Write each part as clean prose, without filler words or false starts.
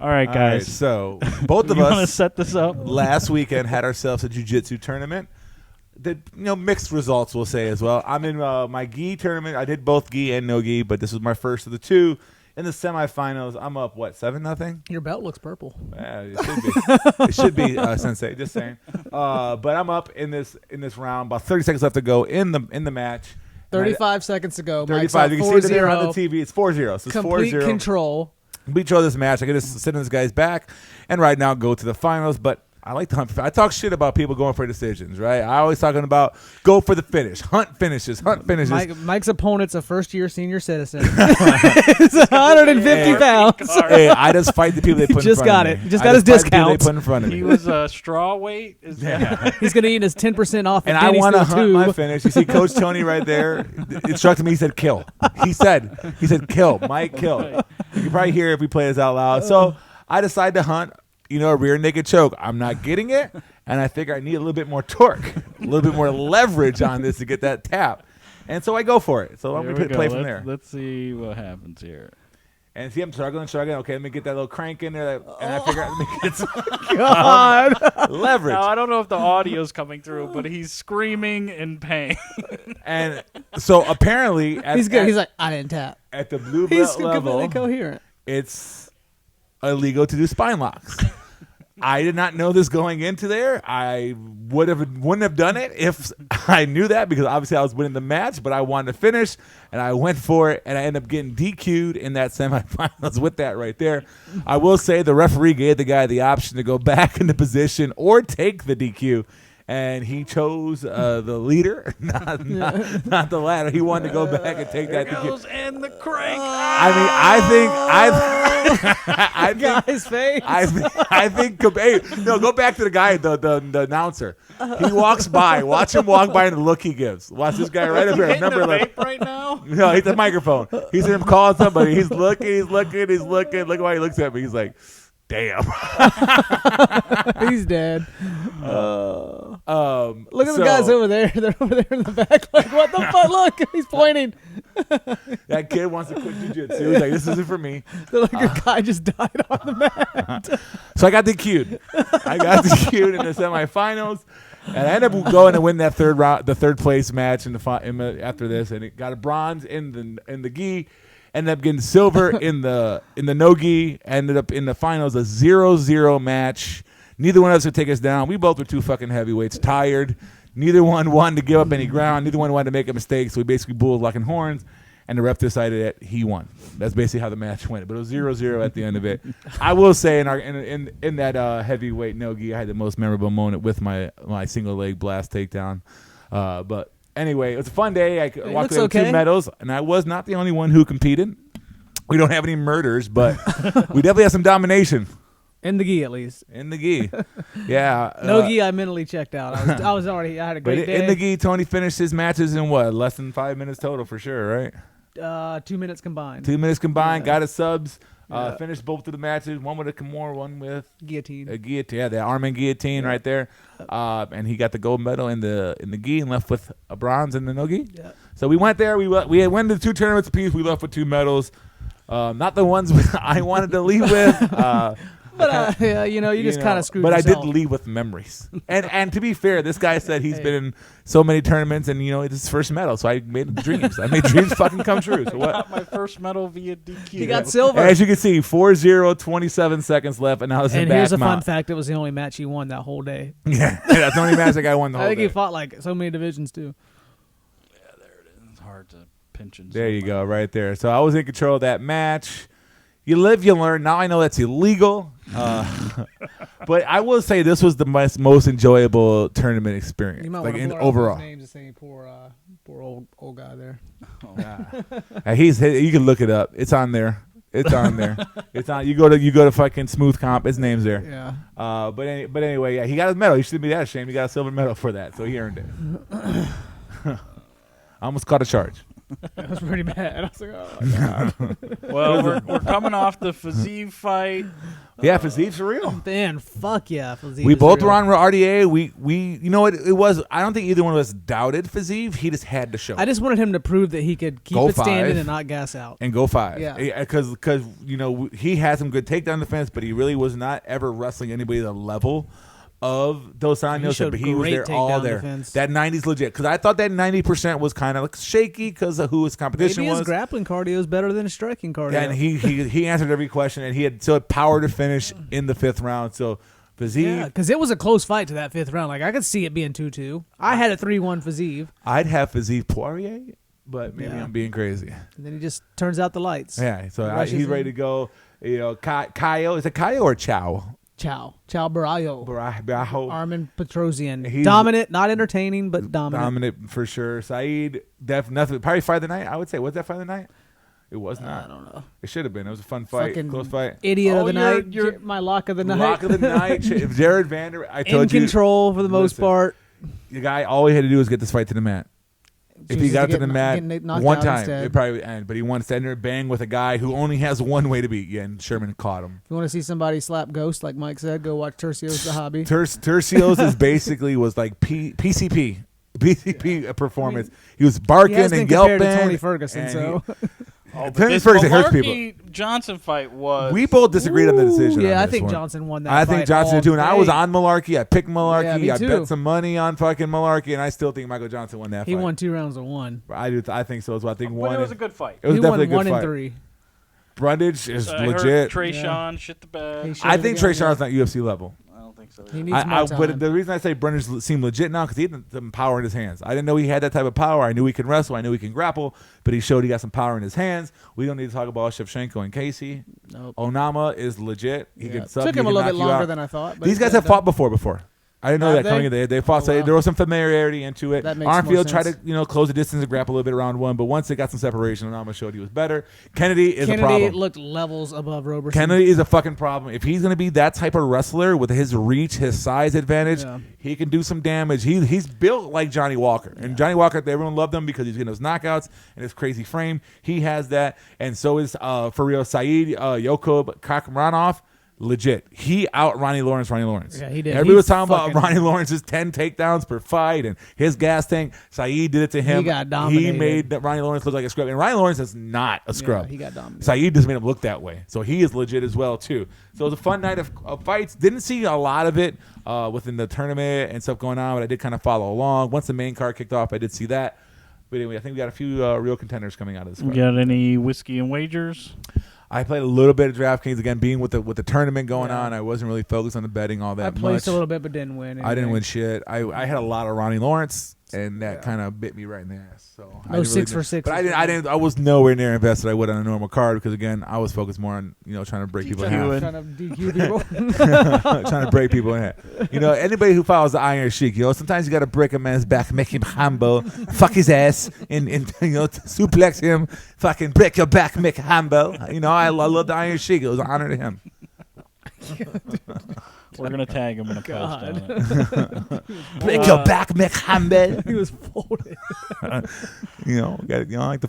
All right, guys. All right, so both of You want to us set this up? last weekend had ourselves a jiu-jitsu tournament. Mixed results, we'll say as well. I'm in my gi tournament. I did both gi and no gi, but this was my first of the two. In the semifinals, I'm up 7-0. Your belt looks purple. It should be. It should be Sensei. Just saying. But I'm up in this round. About 30 seconds left to go in the match. 35 seconds to go. 35. You can see it there on the TV. It's 4-0. So it's Complete 4-0. control. We control this match. I can just sit on this guy's back and right now go to the finals. But I like to hunt. I talk shit about people going for decisions, right? I always talking about go for the finish, hunt finishes. Mike's opponent's a first-year senior citizen. He's 150 pounds. Hey, I just fight the people they put in front of me. He just got his discount. They put in front of me. He was a straw weight. He's going to eat his 10% off. And I want to hunt my finish. You see Coach Tony right there instructing me. He said, kill. He said, kill. Mike, kill. You can probably hear if we play this out loud. So I decided to hunt. A rear naked choke. I'm not getting it, and I figure I need a little bit more torque, a little bit more leverage on this to get that tap. And so I go for it. So I'm going to play from there. Let's see what happens here. And see, I'm struggling. Okay, let me get that little crank in there. And I figure let me get some leverage. Now, I don't know if the audio's coming through, but he's screaming in pain. And so apparently, he's good. He's like, I didn't tap. At the blue belt level, completely coherent. It's illegal to do spine locks. I did not know this going into there. I wouldn't have done it if I knew that, because obviously I was winning the match, but I wanted to finish, and I went for it, and I ended up getting DQ'd in that semifinals with that right there. I will say the referee gave the guy the option to go back into position or take the DQ, and he chose the leader, not the latter. He wanted to go back and take that DQ. And the crank. I think Guy's face. I think hey, no, go back to the guy, the announcer. He walks by. Watch him walk by and the look he gives. Watch this guy right up here. Remember, right now? No, he's the microphone. He's him calling somebody. He's looking. Look why he looks at me. He's like, damn. He's dead. Look at the guys over there. They're over there in the back. Like, what the fuck? Look, he's pointing. That kid wants to quit jiu-jitsu. He's like, this isn't for me. They're like, your guy just died on the mat. So I got DQ'd. In the semifinals. And I ended up going to win that the third place match after this, and it got a bronze in the gi. Ended up getting silver in the no gi. Ended up in the finals, a 0-0 match. Neither one of us would take us down. We both were two fucking heavyweights, tired. Neither one wanted to give up any ground. Neither one wanted to make a mistake. So we basically bulled locking horns, and the ref decided that he won. That's basically how the match went. But it was 0-0 at the end of it. I will say in that heavyweight no gi, I had the most memorable moment with my single leg blast takedown. But anyway, it was a fun day. I walked away with 2 medals, and I was not the only one who competed. We don't have any murders, but we definitely have some domination. In the gi, at least. In the gi. Yeah. No gi, I mentally checked out. I had a great day. In the gi, Tony finished his matches in less than 5 minutes total for sure, right? 2 minutes combined. 2 minutes combined, Yeah. got his subs, finished both of the matches, one with a Kimura, one with guillotine. A guillotine, the arm and guillotine right there. And he got the gold medal in the gi and left with a bronze in the no gi. Yeah. So we went there, we went to 2 tournaments apiece, we left with 2 medals. Not the ones I wanted to leave with. But you just kind of screwed but yourself. I did leave with memories. And to be fair, this guy said he's been in so many tournaments, and it's his first medal. So I made dreams. I made dreams fucking come true. So what? I got my first medal via DQ. He got silver. As you can see, 4-0, 27 seconds left, and now this is And back here's a mount. fun fact: it was the only match he won that whole day. Yeah, that's the only match I won the whole I think day. he fought like so many divisions too. Yeah, there it is. It's hard to pinch and There you go, right there. So I was in control of that match. You live, you learn. Now I know that's illegal. But I will say this was the most enjoyable tournament experience. You might like want to overall. Names to say poor old guy there. You can look it up. It's on there. It's on there. It's on. You go to fucking Smooth Comp. His name's there. Yeah. But anyway, yeah, he got his medal. He shouldn't be that ashamed. He got a silver medal for that, so he earned it. I almost caught a charge. I was pretty mad. I was like, oh my God. Well, we're coming off the Fiziev fight. Yeah, Fiziev's real. Man, fuck yeah. Fiziev We is both real. were on RDA. We you know what it was? I don't think either one of us doubted Fiziev. He just had to show. I just wanted him to prove that he could keep Go it standing 5. and not gas out. and go 5. Yeah. Because he had some good takedown defense, but he really was not ever wrestling anybody at the level of Dos Anjos. showed But he was great there all takedown there. defense. That 90's legit. Because I thought that 90% was kind of like shaky because of who his competition Maybe his was. grappling cardio is better than his striking cardio. And he answered every question, and he had still power to finish in the 5th round. So Fiziev, yeah, because it was a close fight to that 5th round. Like, I could see it being 2-2. I had a 3-1 Fiziev, I'd have Fiziev Poirier, but maybe Yeah. I'm being crazy. and then he just turns out the lights. Yeah, so Rushes he's ready in. to go. Caio, is it Caio or Chow? Ciao Barallo. Barajo. Armin Petrosian. He's- Dominant, not entertaining, but dominant. Dominant for sure. Saeed, nothing. Probably fight of the night. I would say. Was that fight of the night? It was not. I don't know. It should have been. It was a fun fight. Fucking Close fight. Idiot of Oh, the you're- night. you're- My lock of the night. Lock of the night. If Jared Vander, I In told you, control for the most Listen. part. the guy all he had to do was get this fight to the mat. If he Chooses got to to the get mat knocked one out time, instead. it probably would end. But he wanted to stand there and bang with a guy who only has one way to beat. Yeah, and Sherman caught him. If you want to see somebody slap Ghost, like Mike said, go watch Tercios the Hobby. Tercios is basically was like PCP performance. He was barking He has and been compared yelping. to Tony Ferguson, and so Oh, but Tony this Ferguson hurts people. Malarkey-Johnson fight was. We both disagreed on the decision. yeah, on I this think one. Johnson won that. I think fight Johnson all did too, and I was day. on Malarkey. I picked Malarkey. Yeah, me I too. bet some money on fucking Malarkey, and I still think Michael Johnson won that He fight. won 2 rounds of 1. I do. I think so as well. I think But one. it was a good fight. It was He definitely won a good 1 fight. and 3. Brundage is I heard legit. Trey Yeah. Sean shit the bed. He should I have think again, Trey Sean's not UFC level. I don't think so. He needs more time. But the reason I say Brundage seemed legit now because he had some power in his hands. I didn't know he had that type of power. I knew he can wrestle. I knew he can grapple, but he showed he got some power in his hands. We don't need to talk about Shevchenko and Casey. Nope. Onama is legit. He Yeah. can sub. Took he him a can little bit knock you longer out. than I thought. But These he guys got have it fought done. before. I didn't know Have that coming they? in. They fought. Oh, So wow. there was some familiarity into it. That makes more Armfield tried to sense. close the distance and grapple a little bit around 1, but once they got some separation, Onama showed he was better. Kennedy is a Kennedy problem. looked levels above Roberson. Kennedy is a fucking problem. If he's going to be that type of wrestler with his reach, his size advantage, Yeah. he can do some damage. He's built like Johnny Walker. And Johnny Walker, everyone loved him because he's getting those knockouts and his crazy frame. He has that. And so is, for real, Saeed Yokub Kakhramonov. Legit. He out Ronnie Lawrence. Yeah, he did. Everybody He was talking about fucking- Ronnie Lawrence's 10 takedowns per fight and his gas tank. Saeed did it to him. He got dominated. He made that Ronnie Lawrence look like a scrub. And Ronnie Lawrence is not a scrub. Yeah, he got dominated. Saeed just made him look that way. So he is legit as well, too. So it was a fun night of fights. Didn't see a lot of it within the tournament and stuff going on, but I did kind of follow along. Once the main card kicked off, I did see that. But anyway, I think we got a few real contenders coming out of this You card. got any whiskey and wagers? I played a little bit of DraftKings again, being with the tournament going Yeah. on. I wasn't really focused on the betting all I that placed much. a little bit, but didn't win. I didn't anything. win shit. I had a lot of Ronnie Lawrence, and that kind of bit me right in the ass. So I No didn't 6 really, for 6. But I was nowhere near invested. I would on a normal card because again, I was focused more on trying to break people in half. Trying to DQ people. Trying to break people in half. Anybody who follows the Iron Sheik, sometimes you got to break a man's back, make him humble, fuck his ass, and suplex him, fucking break your back, make him humble. I love the Iron Sheik. It was an honor to him. We're gonna tag him in a post on God. it. Break your back, make him humble. He was folded. I like to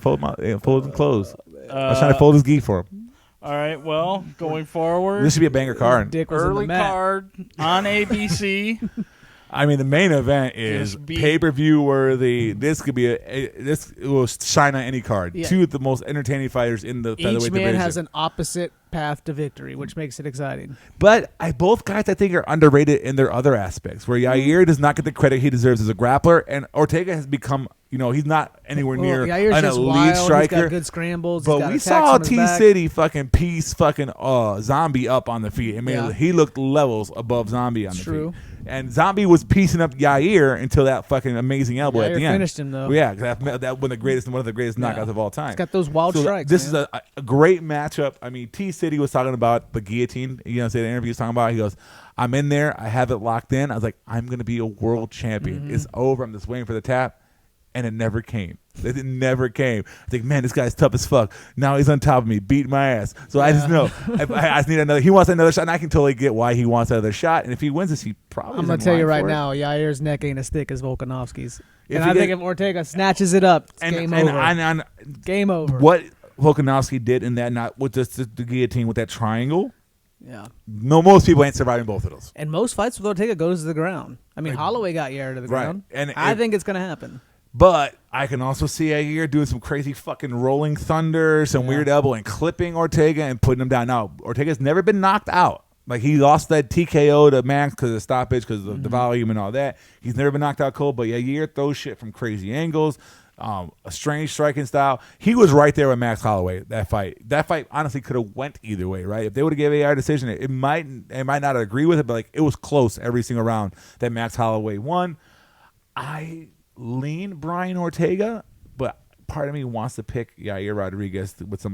fold his clothes. I was trying Uh, to fold his gi for him. All right. Well, going forward, This should be a banger card. Dick was in early the mat. card on ABC. I mean, the main event is Just be- pay-per-view worthy. This could be this will shine on any card. Yeah. Two of the most entertaining fighters in the Each featherweight man division. has an opposite path to victory, which makes it exciting. But both guys I think are underrated in their other aspects. Where Yair does not get the credit he deserves as a grappler, and Ortega has become he's not anywhere near Yair's an just elite wild. striker. He's got good scrambles. But He's got we attacks saw on his T back. City fucking zombie up on the feet. I mean, Yeah. he looked levels above zombie on the True. feet. And zombie was piecing up Yair until that fucking amazing elbow at Yair the end. finished him, though. Well, yeah, 'cause that one of the greatest knockouts of all time. He's got those wild So strikes. This man. is a great matchup. I mean, T City was talking about the guillotine. The interview he was talking about. He goes, "I'm in there. I have it locked in." I was like, "I'm going to be a world champion. Mm-hmm. It's over. I'm just waiting for the tap." and it never came. It never came. I think, man, this guy's tough as fuck. Now he's on top of me, beating my ass. So I just know I just need another. He wants another shot, and I can totally get why he wants another shot. And if he wins this, he probably. I'm gonna tell you right now, Yair's neck ain't as thick as Volkanovski's. And I think if Ortega snatches it up, it's game over. Game over. What Volkanovski did in that, not with just the guillotine, with that triangle. Yeah. No, most people ain't surviving both of those. And most fights with Ortega goes to the ground. I mean, Holloway got Yair to the ground. And I think it's going to happen. But I can also see Yair doing some crazy fucking rolling thunder, some weird elbow, and clipping Ortega and putting him down. Now, Ortega's never been knocked out. Like, he lost that TKO to Max because of stoppage, because of the volume and all that. He's never been knocked out cold, but Yair throws shit from crazy angles. A strange striking style. He was right there with Max Holloway. That fight honestly could have went either way, right? If they would have given AR decision, it might not agree with it, but like it was close every single round that Max Holloway won. I lean Brian Ortega, but part of me wants to pick Yair Rodriguez with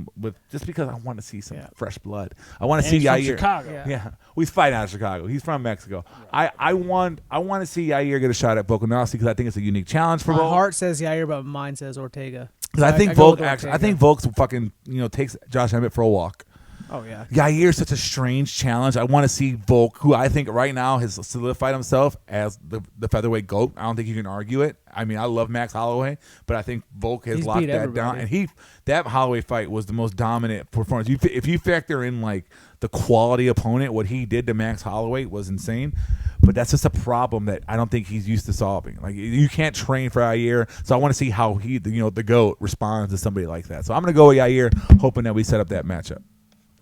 just because I want to see some fresh blood. I want to see Yair. Chicago. Yeah. Well, he's fighting out of Chicago. He's from Mexico. Right. I want to see Yair get a shot at Volkanovski because I think it's a unique challenge for My Volk. heart says Yair, but mine says Ortega. Because I think Volk's fucking takes Josh Emmett for a walk. Oh yeah. Yair's such a strange challenge. I want to see Volk, who I think right now has solidified himself as the featherweight GOAT. I don't think you can argue it. I mean, I love Max Holloway, but I think Volk has locked that down. And that Holloway fight was the most dominant performance. If you factor in like the quality opponent, what he did to Max Holloway was insane. But that's just a problem that I don't think he's used to solving. Like, you can't train for Yair, so I want to see how the GOAT responds to somebody like that. So I'm gonna go with Yair, hoping that we set up that matchup.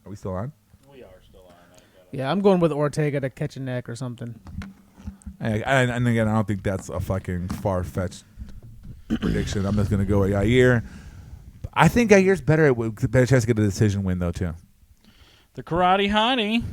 Are we still on? We are still on. Yeah, I'm going with Ortega to catch a neck or something. And again, I don't think that's a fucking far-fetched prediction. I'm just going to go with Yair. I think Yair's better chance to get a decision win, though, too. The Karate Hottie.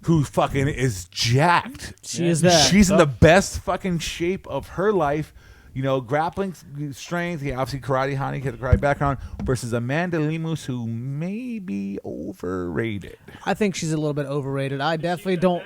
Who fucking is jacked. She is that. She's in the best fucking shape of her life. Grappling strength. Obviously, karate hottie, had a karate background, versus Amanda Lemus, who may be overrated. I think she's a little bit overrated. I definitely don't.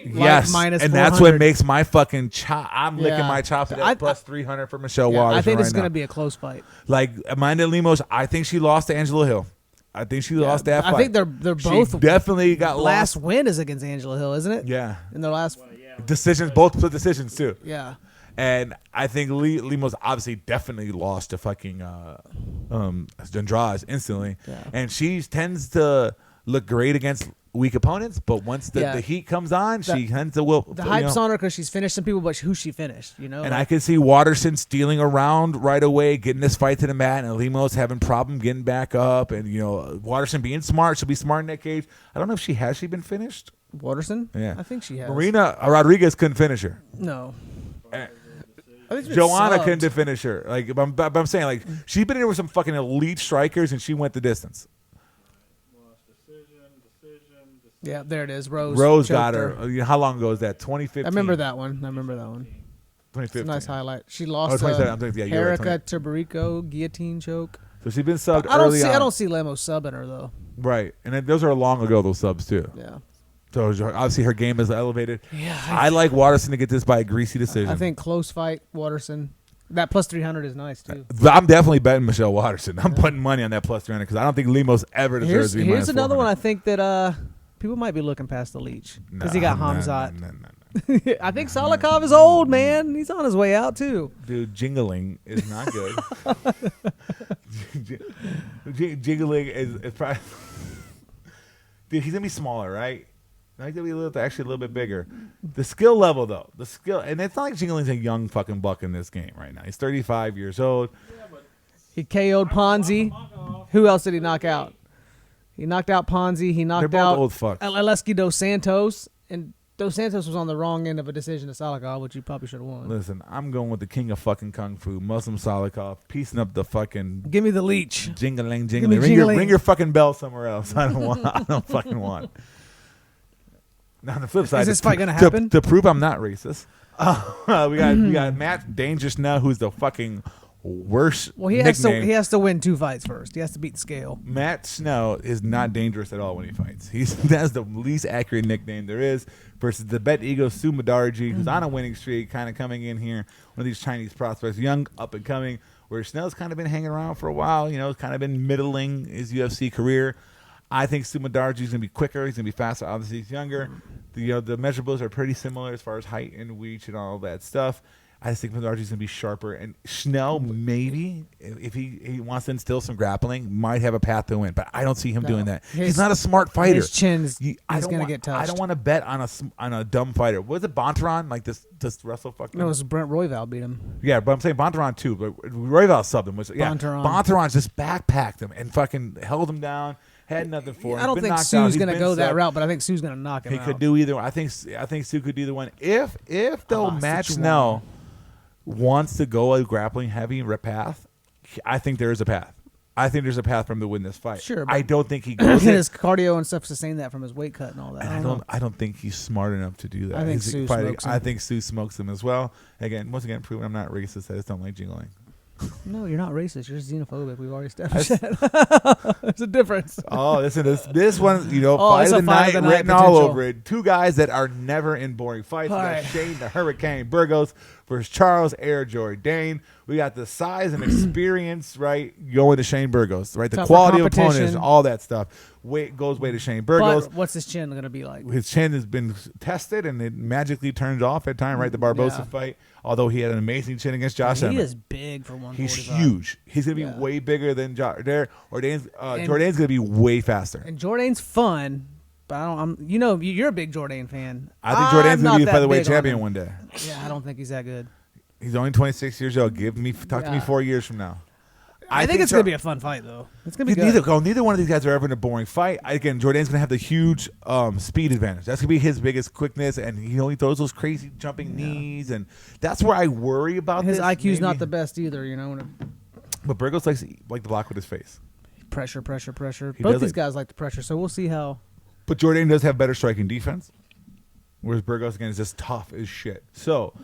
Yes, minus and 400. that's what makes my fucking chop. I'm licking my chops at that plus 300 for Michelle Waters. I think this is going to be a close fight. Like Amanda Lemus, I think she lost to Angela Hill. I think she lost that fight. I think they're both. She definitely got last lost. win is against Angela Hill, isn't it? Yeah. In their last decisions, both split decisions too. Yeah. And I think Lemos obviously definitely lost to fucking Andrade instantly. Yeah. And she tends to look great against weak opponents, but once the heat comes on, she tends to the hype's on her because she's finished some people, but who she finished, And I can see Waterson stealing around right away, getting this fight to the mat, and Lemos having problem getting back up, and Waterson being smart. She'll be smart in that cage. I don't know if she been finished. Waterson? Yeah, I think she has. Marina Rodriguez couldn't finish her. No. Joanna couldn't finish her. Like, I'm saying, like, she's been in with some fucking elite strikers, and she went the distance. Yeah, there it is. Rose got her. How long ago was that? 2015. I remember that one. 2015. It's a nice highlight. She lost to Erica Tabarico, guillotine choke. So she's been subbed early on. I don't see Lemos subbing her, though. Right. And those are long ago, those subs, too. Yeah. So obviously her game is elevated. Yeah, I like Waterson to get this by a greasy decision. I think close fight, Waterson. That plus 300 is nice, too. I'm definitely betting Michelle Waterson. I'm putting money on that plus 300 because I don't think Lemos ever deserves to be Here's another one I think that people might be looking past the Leech because he got Hamzat. No. I think Salikov is old, man. He's on his way out, too. Dude, jingling is not good. Jingling is probably... Dude, he's going to be smaller, right? He's going to be actually a little bit bigger. The skill level, though. And it's not like Jingling's a young fucking buck in this game right now. He's 35 years old. He KO'd Ponzi. Who else did he knock out? He knocked out Ponzi. He knocked out old fucks. Aleski Dos Santos. And Dos Santos was on the wrong end of a decision to Salikov, which you probably should have won. Listen, I'm going with the king of fucking kung fu, Muslim Salikov, piecing up the fucking... Give me the Leech. Jingling. Ring your fucking bell somewhere else. I don't fucking want. Now, on the flip side, is this fight going to happen? To prove I'm not racist, we got Matt Dangerous now, who's the fucking worst Well, he has to win 2 fights first. He has to beat the scale. Matt Snow is not dangerous at all when he fights. That's the least accurate nickname there is. Versus the Bet Ego Sumadarji, who's on a winning streak, kind of coming in here. One of these Chinese prospects, young, up and coming. Where Snell's kind of been hanging around for a while. Kind of been middling his UFC career. I think Sumadarji's going to be quicker. He's going to be faster. Obviously, he's younger. The measurables are pretty similar as far as height and reach and all that stuff. I just think Sumadarji's going to be sharper. And Schnell, maybe, if he wants to instill some grappling, might have a path to win. But I don't see him doing that. He's not a smart fighter. His chin's going to get touched. I don't want to bet on a dumb fighter. Was it Bontaran? Like this Russell fucking? No, it was Brent Royval beat him. Yeah, but I'm saying Bontaran too. But Royval subbed him. Bontaran just backpacked him and fucking held him down. Had nothing for him. I don't think Sue's going to go that route, but I think Sue's going to knock him out. He could do either. I think Sue could do either one. If though Matt Snell wants to go a grappling heavy path, I think there is a path. I think there's a path for him to win this fight. Sure, I don't think he goes. His cardio and stuff sustain that from his weight cut and all that. I don't think he's smart enough to do that. I think Sue smokes him. I think Sue smokes him as well. Once again, proving I'm not racist. I just don't like jingling. No, you're not racist. You're xenophobic. We've already established that. There's a difference. Oh, listen, this one, fight of the night written all over it. 2 guys that are never in boring fights. We got Shane the Hurricane Burgos versus Charles Air Jourdain. We got the size and experience, right, going to Shane Burgos, right? The quality of opponents, all that stuff. Goes way to Shane Burgos. But what's his chin going to be like? His chin has been tested, and it magically turns off at time, right? The Barbosa fight. Although he had an amazing chin against Josh Emmett. He is big for 145. He's huge. He's going to be way bigger than Jourdain's going to be way faster. And Jourdain's fun, but you're a big Jourdain fan. I think Jourdain's going to be a featherweight champion one day. Yeah, I don't think he's that good. He's only 26 years old. Talk to me 4 years from now. I think it's going to be a fun fight, though. It's going to be good. Neither one of these guys are ever in a boring fight. Again, Jourdain's going to have the huge speed advantage. That's going to be his biggest quickness, and he throws those crazy jumping knees, and that's where I worry about his IQ's not the best either, But Burgos likes to block with his face. Pressure. Both these guys like the pressure, so we'll see how. But Jourdain does have better striking defense, whereas Burgos, again, is just tough as shit. So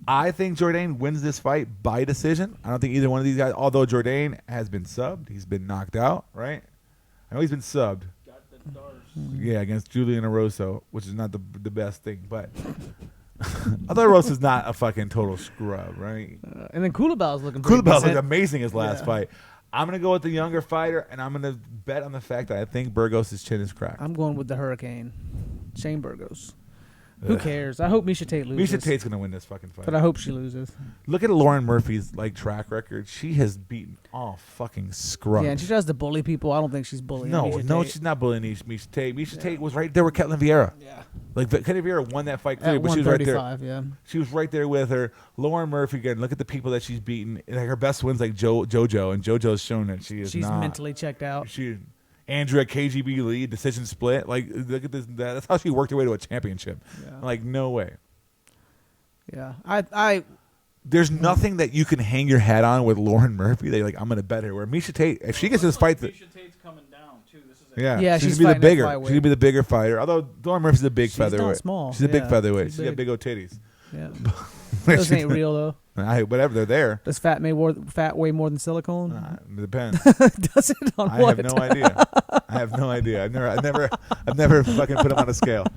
I think Jourdain wins this fight by decision. I don't think either one of these guys, although Jourdain has been subbed, he's been knocked out, right? I know he's been subbed. Got the stars. Yeah, against Julian Aroso, which is not the best thing, but although Aroso's not a fucking total scrub, right? And then Kulabal's looking looked amazing his last fight. I'm going to go with the younger fighter, and I'm going to bet on the fact that I think Burgos' chin is cracked. I'm going with the Hurricane, Shane Burgos. Who cares? I hope Misha Tate loses. Misha Tate's going to win this fucking fight. But I hope she loses. Look at Lauren Murphy's track record. She has beaten all fucking scrubs. Yeah, and she tries to bully people. I don't think she's bullying Misha Tate. She's not bullying Misha Tate. Misha Tate was right there with Ketlin Vieira. Yeah. Ketlin Vieira won that fight clearly, but she was right there. Yeah. She was right there with her. Lauren Murphy, again, look at the people that she's beaten. Her best wins JoJo, and JoJo's shown that she's mentally checked out. Andrea KGB Lee decision split. Look at this. That's how she worked her way to a championship. Yeah. No way. Yeah, there's nothing that you can hang your hat on with Lauren Murphy. I'm going to bet her. Where Misha Tate, if she gets this fight, Misha Tate's coming down too. This is she's gonna be the bigger. She's gonna be the bigger fighter. Although Lauren Murphy's a big featherweight. Not small. She's a big featherweight. She's got big old titties. Yeah. Those ain't real though. Whatever, they're there. Does fat weigh more than silicone? It depends. Does it on I what? I have no idea. I've never fucking put them on a scale.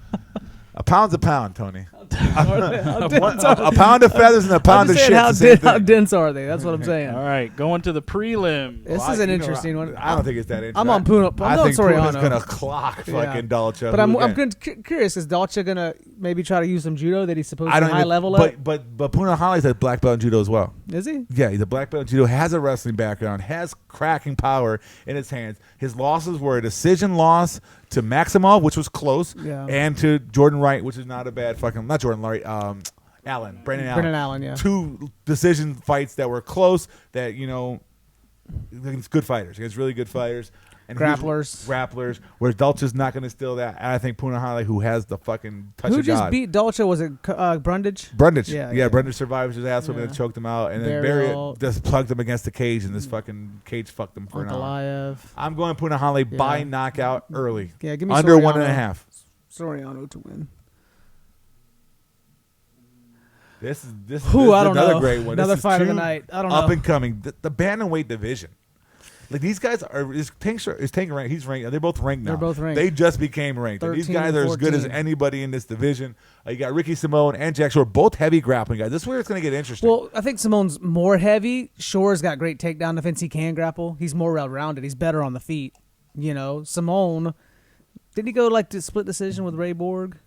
A pound's a pound, Tony. A pound of feathers and a pound of shit. How dense are they? That's what I'm saying. All right, going to the prelim. This is an interesting one. I don't think it's that interesting. I'm on Puna. I think Puna's going to clock fucking Dalcha. But I'm curious. Is Dalcha going to maybe try to use some judo that he's supposed to high level at? But Puna Holly's a black belt in judo as well. Is he? Yeah, he's a black belt in judo, has a wrestling background, has cracking power in his hands. His losses were a decision loss to Maximov, which was close, and to Jordan Wright, which is not a bad fucking, not Jordan Wright, Brendan Allen, yeah. 2 decision fights that were close that, against good fighters, against really good fighters. And grapplers, whereas Dalcha's not going to steal that. And I think Punahale, who has the fucking touch of God. Who just beat Dalcha? Was it Brundage? Brundage. Yeah, Brundage survived his ass whipping and choked him out. And then Barry just plugged him against the cage, and this fucking cage fucked him for an hour. I'm going Punahale by knockout early. Yeah, give me under Soriano. 1.5. Soriano to win. This is I don't another know. great one. Another This is fight of the two night. I don't know. up and coming. The bantamweight division. Like these guys are is Tank ranked. He's ranked. They're both ranked now. They're both ranked. They just became ranked. And these 13, guys are as good as 14. anybody in this division. You got Ricky Simone and Jack Shore, both heavy grappling guys. This is where it's going to get interesting. Well, I think Simone's more heavy. Shore's got great takedown defense. He can grapple. He's more well-rounded. He's better on the feet. Simone, did he go to split decision with Ray Borg?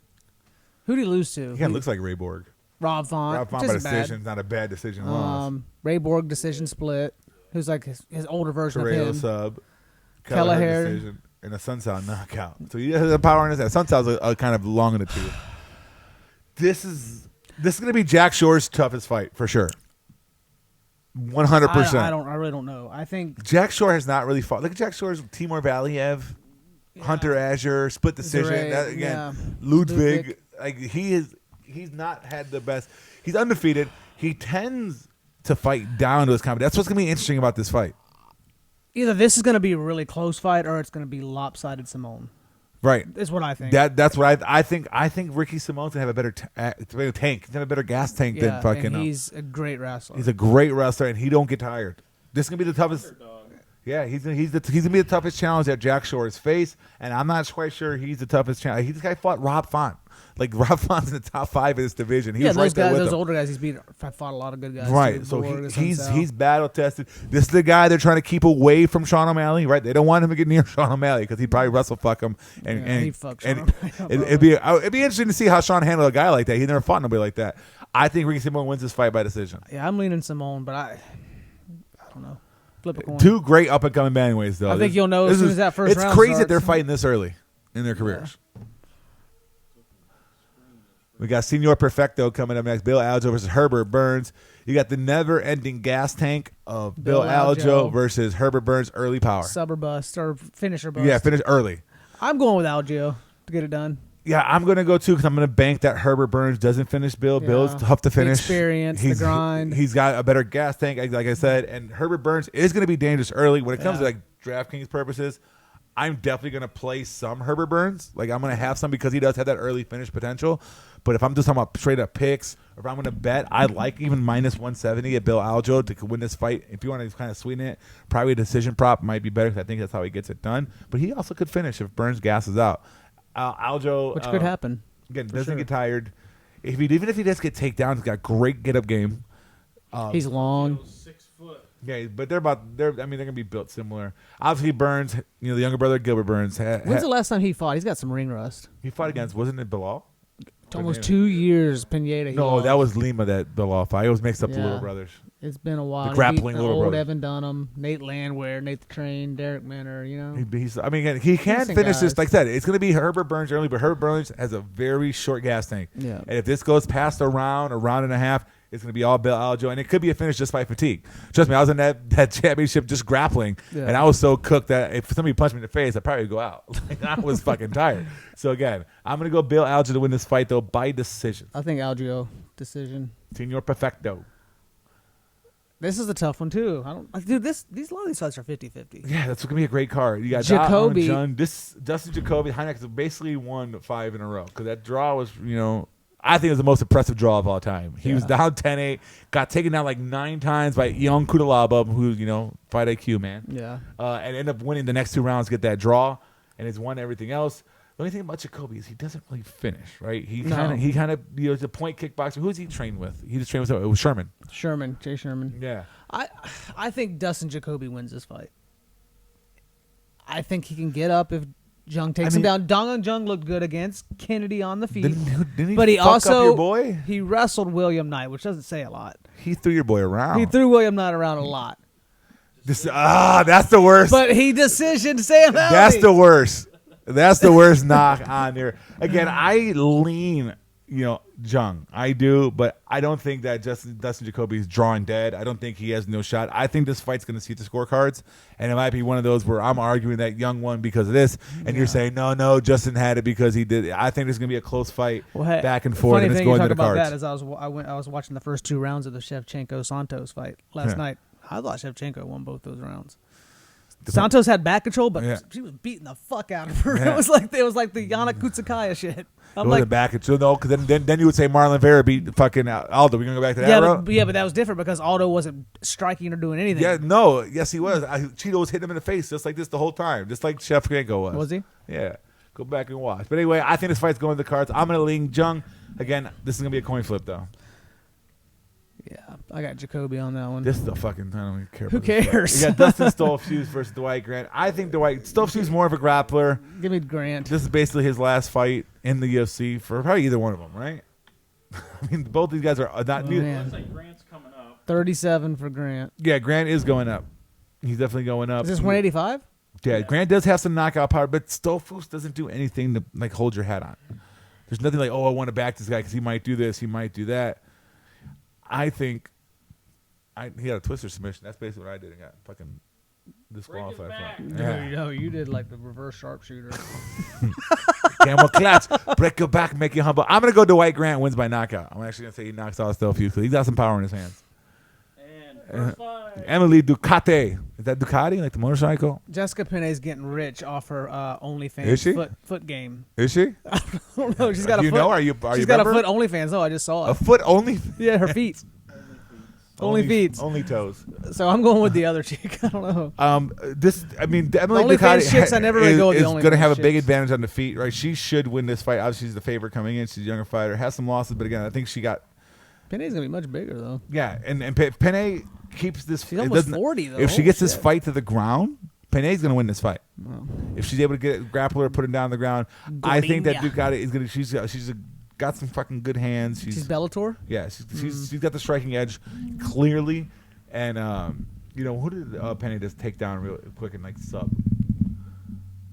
Who did he lose to? He looks like Ray Borg. Rob Font. Rob Font by decision. Not a bad decision loss. Ray Borg decision split. Who's like his older version Correo of him. sub. Kelleher decision. And a Sunsao knockout. So he has the power in his head. Sunsao's a kind of long in the tooth. This is going to be Jack Shore's toughest fight for sure. 100%. I really don't know. I think Jack Shore has not really fought. Look at Jack Shore's Timur Valiev, Hunter Azure, split decision. Zurek, Ludwig. Like he's not had the best. He's undefeated. He tends to fight down to his competition. That's what's going to be interesting about this fight. either this is going to be a really close fight or it's going to be lopsided Simone. Right. Is what I think. That's what I think. I think Ricky Simone's gonna have a better tank. He's gonna have a better gas tank than fucking. And he's a great wrestler. He's a great wrestler, and he don't get tired. This is gonna be the toughest. Yeah, he's gonna be the toughest challenge that Jack Shore has faced, and I'm not quite sure he's the toughest challenge. This guy fought Rob Font. Like Rob Font's in the top 5 of this division. He was those right there guys, with those him. older guys, he's fought a lot of good guys. Right, too. so Borg, he's battle tested. This is the guy they're trying to keep away from Sean O'Malley. Right, they don't want him to get near Sean O'Malley because he'd probably wrestle fuck him. And he fucks Sean O'Malley. it'd be interesting to see how Sean handled a guy like that. He never fought nobody like that. I think Ricky Simone wins this fight by decision. Yeah, I'm leaning Simone, but I don't know. Flip a coin. Two great up and coming bandweights though. I think you'll know as soon as that first round It's crazy that starts. they're fighting this early in their careers. We got Senor Perfecto coming up next. Bill Aljo versus Herbert Burns. You got the never-ending gas tank of Bill Aljo versus Herbert Burns. Early power. Sub or bust or finish or bust. Yeah, finish early. I'm going with Aljo to get it done. Yeah, I'm going to go too because I'm going to bank that Herbert Burns doesn't finish Bill. Yeah. Bill's tough to finish. The experience, the grind. He's got a better gas tank, like I said. And Herbert Burns is going to be dangerous early. When it comes to like DraftKings purposes, I'm definitely going to play some Herbert Burns. Like I'm going to have some because he does have that early finish potential. But if I'm just talking about straight up picks, or if I'm going to bet, I like even minus 170 at Bill Aljo to win this fight. If you want to kind of sweeten it, probably a decision prop might be better because I think that's how he gets it done. But he also could finish if Burns gasses out. Aljo, Which could happen. Again, doesn't get tired. Even if he does get takedowns, he's got great get up game. He's long. 6 foot. Yeah, but they're gonna be built similar. Obviously, Burns, the younger brother Gilbert Burns. When's the last time he fought? He's got some ring rust. He fought against? Wasn't it Bilal? Almost 2 years. Pineda. No, that was Lima. That Bilal fight. I always mixed up the Yeah. little brothers. It's been a while. The grappling He beat little old brother. Evan Dunham, Nate Landwehr, Nate the Train, Derek Minner. Again, he can Decent finish guys. this. Like I said, it's going to be Herbert Burns early, but Herbert Burns has a very short gas tank. Yeah. And if this goes past a round and a half, it's going to be all Bill Aljo, and it could be a finish just by fatigue. Trust me, I was in that championship just grappling, and I was so cooked that if somebody punched me in the face, I'd probably go out. Like, I was fucking tired. So again, I'm going to go Bill Aljo to win this fight, though, by decision. I think Aljo decision. Senor Perfecto. This is a tough one too. A lot of these fights are 50-50. Yeah, that's going to be a great card. You got Jacoby. Dustin Jacoby. Heineck has basically won 5 in a row because that draw was, I think it was the most impressive draw of all time. He was down 10-8, got taken down like 9 times by Young Kudalaba, who's, fight IQ, man. Yeah. And ended up winning the next 2 rounds, get that draw, and has won everything else. The only thing about Jacoby is he doesn't really finish, right? He kind of he's a point kickboxer. Who's he trained with? He just trained with it was Sherman. Jay Sherman. Yeah. I think Dustin Jacoby wins this fight. I think he can get up if Jung takes him down. Dong Jung looked good against Kennedy on the feet. Didn't he but he fuck also up your boy? He wrestled William Knight, which doesn't say a lot. He threw your boy around. He threw William Knight around a lot. That's the worst. But he decisioned Sam Howdy. That's the worst. That's the worst knock on there. Again, I lean, Jung. I do, but I don't think that Dustin Jacoby is drawing dead. I don't think he has no shot. I think this fight's going to see the scorecards, and it might be one of those where I'm arguing that Young won because of this, and you're saying, no, Justin had it because he did. I think there's going to be a close fight back and forth, and it's going to the cards. Funny thing you talk about that is I was watching the first 2 rounds of the Shevchenko-Santos fight last night. I thought Shevchenko won both those rounds. Santos had back control, but Yeah. she was beating the fuck out of her. Yeah. It was like the Yana Kutsukaya shit. I'm Go like, to back and no, because then you would say Marlon Vera beat fucking Aldo. We're gonna go back to that yeah, route? but that was different because Aldo wasn't striking or doing anything. Yeah, no, yes he was. Cheeto was hitting him in the face just like this the whole time, just like Chef Franco was. Was he? Yeah. Go back and watch. But anyway, I think this fight's going to the cards. I'm gonna lean Jung. Again, this is gonna be a coin flip though. Yeah, I got Jacoby on that one. This is the fucking. I don't even care. Who about this fight. cares? You got Dustin Stolfuse versus Dwight Grant. I think Stolfuse is more of a grappler. Give me Grant. This is basically his last fight in the UFC for probably either one of them, right? I mean, both these guys are not. Oh, new. man. Looks like Grant's coming up. 37 for Grant. Yeah, Grant is going up. He's definitely going up. Is this 185? Yeah, Grant does have some knockout power, but Stolfuse doesn't do anything to like hold your head on. There's nothing like, oh, I want to back this guy because he might do this, he might do that. I think he got a twister submission. That's basically what I did. I got fucking disqualified. From. Yeah. No, you did like the reverse sharpshooter. Camel clutch, break your back, make you humble. I'm gonna go Dwight Grant wins by knockout. I'm actually gonna say he knocks out Stolfuse because he's got some power in his hands. And first fight. Emily Ducati. Is that Ducati, like the motorcycle? Jessica Pene's getting rich off her OnlyFans Is she? foot game. Is she? I don't know. She's got Do a you foot. know? Are you She's a got member? a foot OnlyFans. Oh, I just saw A it. foot only. Yeah, her feet. Only feet. Only toes. So I'm going with the other chick. I don't know. Emily OnlyFans Ducati chicks, I never really go with the is going to OnlyFans have a big chicks. advantage on the feet, right? She should win this fight. Obviously, she's the favorite coming in. She's a younger fighter. Has some losses, but again, I think she got Pene's gonna be much bigger though. and Penne keeps this. She's it almost doesn't- 40 though. If she Holy gets this shit. fight to the ground, Penne's going to win this fight. Wow. If she's able to get a grappler, put him down on the ground, I think that Gordinha. Ducati is going to. She's got some fucking good hands. She's Bellator. Yeah, she's got the striking edge clearly, and who did Penny just take down real quick and like sub?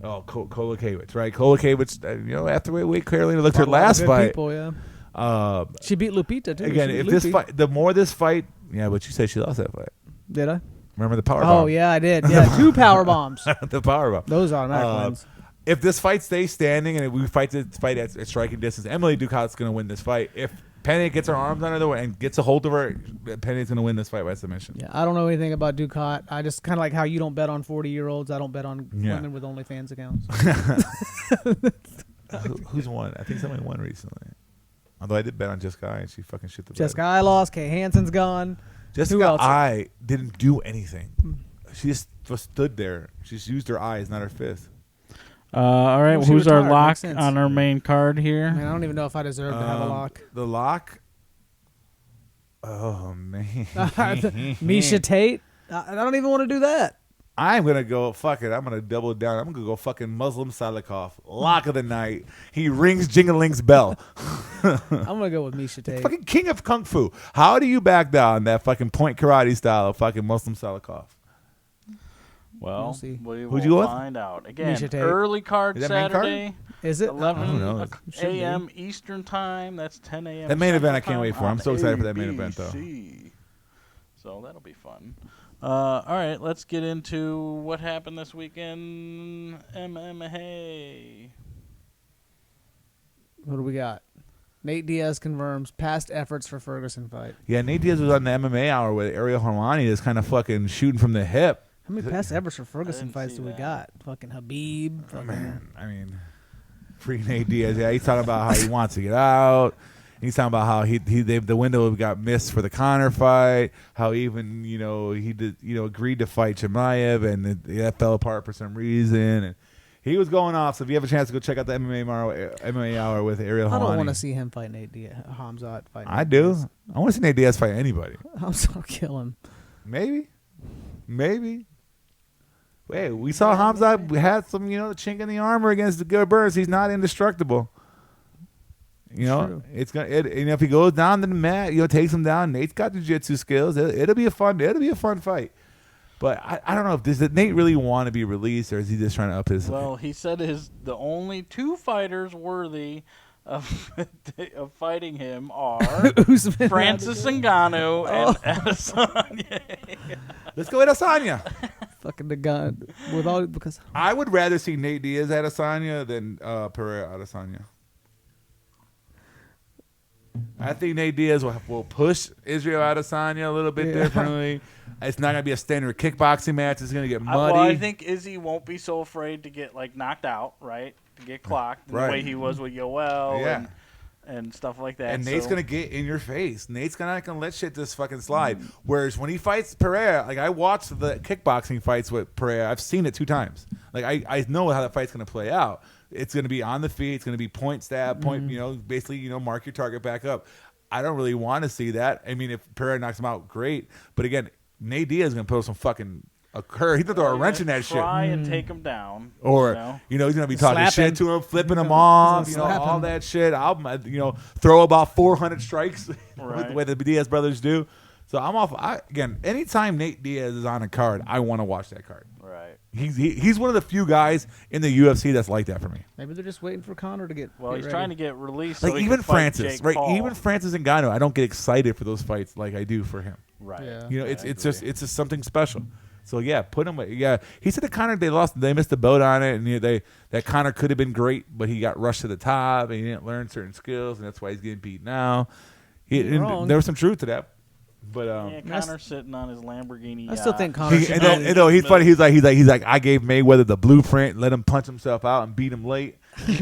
Oh, Kolakevich, right? Kolakevich, after weight Carolina looked her Fought a lot of last good fight. People, yeah. She beat Lupita too. Again, She if beat this Lupi. fight, the more this fight, yeah, but you said she lost that fight. Did I? Remember the power Oh bomb? yeah, I did. Yeah, 2 power bombs. the power bomb. Those automatic wins. If this fight stays standing and we fight this fight at striking distance, Emily Ducat's going to win this fight. If Penny gets her arms under the way and gets a hold of her, Penny's going to win this fight by submission. Yeah, I don't know anything about Ducat. I just kind of like how you don't bet on 40-year-olds. I don't bet on women with OnlyFans accounts. Who's won? I think somebody won recently. Although I did bet on Jessica I and she fucking shit the bed. Jessica I lost. Kay Hansen's gone. Jessica Who else? I didn't do anything. She just stood there. She just used her eyes, not her fist. All right, Well, she who's our retired, lock makes sense. on our main card here? Man, I don't even know if I deserve to have a lock. The lock? Oh, man. Misha Tate. I don't even want to do that. I'm going to go, fuck it. I'm going to double down. I'm going to go fucking Muslim Salikov. Lock of the night. He rings Jingaling's bell. I'm gonna go with Misha Tate. Fucking king of kung fu. How do you back down that fucking point karate style of fucking Muslim Salikov? Well, We'll see. we Who'd will you go with? find out. Again, Misha Tate. early card Is that main card? Saturday, Is it? 11 Who knows? Should be. a.m. Eastern time. That's 10 a.m. That main Central event I can't wait time for. I'm on so excited for that main event, though. ABC. So that'll be fun. All right, let's get into what happened this weekend. MMA. What do we got? Nate Diaz confirms past efforts for Ferguson fight. Yeah, Nate Diaz was on the MMA hour with Ariel Helwani is kind of fucking shooting from the hip. How many past efforts for Ferguson didn't fights see do we that. got? Fucking Habib. Oh, Fucking man, I mean, free Nate Diaz. Yeah, he's talking about how he wants to get out. He's talking about how the window got missed for the Conor fight. How even he did agreed to fight Chimaev and that fell apart for some reason. And he was going off. So if you have a chance to go check out the MMA hour with Ariel Helwani, I don't want to see him fight Nate Diaz. Hamzat fight. I Nate do. Diaz. I want to see Nate Diaz fight anybody. Hamzat will kill him. Maybe. Wait, we saw Hamza had some, chink in the armor against the good Burns. He's not indestructible. True. It's gonna. If he goes down to the mat, takes him down. Nate's got jiu-jitsu skills. It'll be a fun fight. But I don't know does Nate really want to be released, or is he just trying to up his? Well, he said the only 2 fighters worthy of of fighting him are Usman. Francis Ngannou and Adesanya. Let's go with Adesanya. Fucking the gun with all because I would rather see Nate Diaz at Adesanya than Pereira at Adesanya. I think Nate Diaz will push Israel Adesanya a little bit differently. It's not going to be a standard kickboxing match. It's going to get muddy. Well, I think Izzy won't be so afraid to get knocked out, right? To get clocked the way he was with Yoel and stuff like that. And Nate's going to get in your face. Nate's not going to let shit just fucking slide. Whereas when he fights Pereira, I watched the kickboxing fights with Pereira. I've seen it 2 times. I know how that fight's going to play out. It's going to be on the feet. It's going to be point stab, point, basically, mark your target back up. I don't really want to see that. I mean, if Pereira knocks him out, great. But again, Nate Diaz is going to put some fucking He's going to throw a wrench in that shit. Try and take him down. Or, he's going to be talking shit to him, flipping him off, all that shit. I'll, throw about 400 strikes with the way the Diaz brothers do. So I'm off. Again, anytime Nate Diaz is on a card, I want to watch that card. Right. He's one of the few guys in the UFC that's like that for me. Maybe they're just waiting for Conor to get. Well, he's ready. trying to get released. So even Francis, Jake right? Paul. Even Francis Ngannou, I don't get excited for those fights like I do for him. Right. Yeah. It's just something special. So put him. Yeah, he said that Conor they missed the boat on it, and that Conor could have been great, but he got rushed to the top, and he didn't learn certain skills, and that's why he's getting beat now. There was some truth to that. But Conor's sitting on his Lamborghini. I still think Conor. he's funny. He's like I gave Mayweather the blueprint, let him punch himself out and beat him late. He's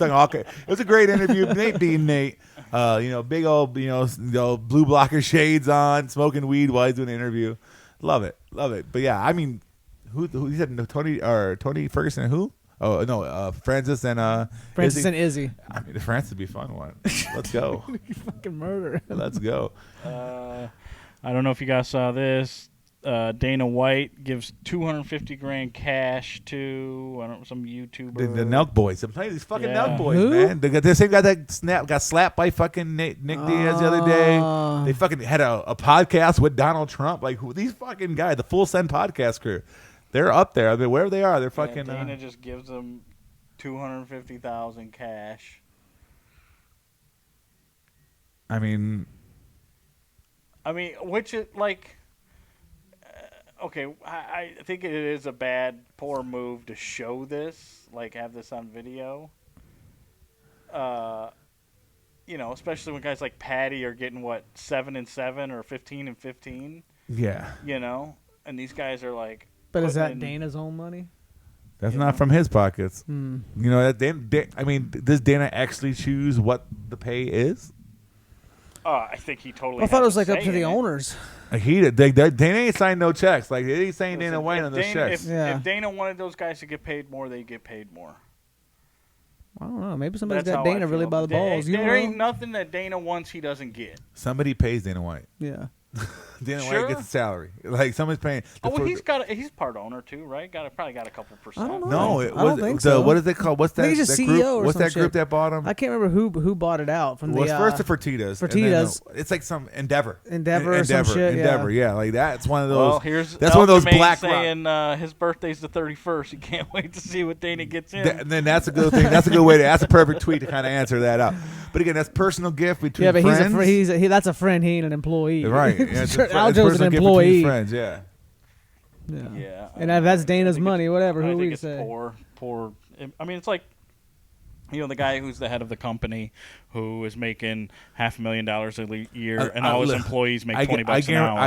like, okay, it was a great interview. Nate being Nate, big old blue blocker shades on, smoking weed while he's doing an interview. Love it. But yeah, I mean, who he said Tony Ferguson and who? Oh no, Francis and Izzy. I mean, the Francis would be a fun one. Let's go. You fucking murder. Let's go. I don't know if you guys saw this. Dana White gives $250,000 cash to some YouTuber. The Nelk Boys. I'm telling you, these fucking Nelk Boys, Who? man. The same guy that got slapped by fucking Nick Diaz the other day. They fucking had a podcast with Donald Trump. Like, these fucking guys, the Full Send podcast crew, they're up there. I mean, wherever they are, they're fucking. Dana just gives them $250,000 cash. I mean, which is okay. I think it is a poor move to show this, have this on video. Especially when guys like Patty are getting 7-7 or 15-15. yeah. And these guys are like. But is that Dana's own money? That's not from his pockets. Hmm. Does Dana actually choose what the pay is? I think he totally. I thought it was has up say to the in it. owners. Dana ain't signed no checks. Like, they ain't saying Listen, Dana White on those checks. If Dana wanted those guys to get paid more, they get paid more. I don't know. Maybe somebody's That's got how I Dana really feel. by the balls. There ain't nothing that Dana wants he doesn't get. Somebody pays Dana White. Yeah. Dana Sure. White gets a salary. Like, someone's paying. He's part owner too, right? Probably got a couple percent. I don't know. No, I don't think so. What is it called? What's I think that? he's a that CEO group? or What's some that group shit. that bought him? I can't remember who bought it out from Well, the. it's first the Fertitas. Fertitas. And then, it's like some Endeavor. Endeavor or some shit, Endeavor, yeah. Like, that's one of those. Well, here's that's one of those Alchemy black saying his birthday's the 31st. He can't wait to see what Dana gets in. And then that's a good thing. That's a good way to. That's a perfect tweet to kind of answer that out. But again, that's personal gift between Yeah, but friends. that's a friend. He ain't an employee. Right. Yeah, it's Aljo's personal an gift between employee. friends, yeah. Yeah. And if that's Dana's money, whatever. I Who think we it's say? poor. I mean, it's like, the guy who's the head of the company who is making $500,000 a year, and all his employees make $20 an hour.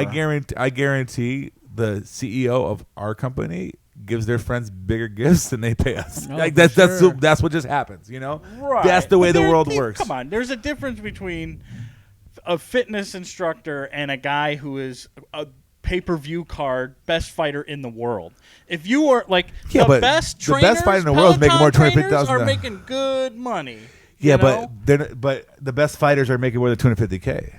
I guarantee the CEO of our company gives their friends bigger gifts than they pay us. Oh, like, for sure. that's what just happens, Right. That's the way But the world works. Come on, there's a difference between a fitness instructor and a guy who is a pay-per-view card best fighter in the world. If you are but the best the trainers, best fighter in the world is making more than Peloton $250,000. trainers are making good money. Yeah, you know? but the best fighters are making more than $250K.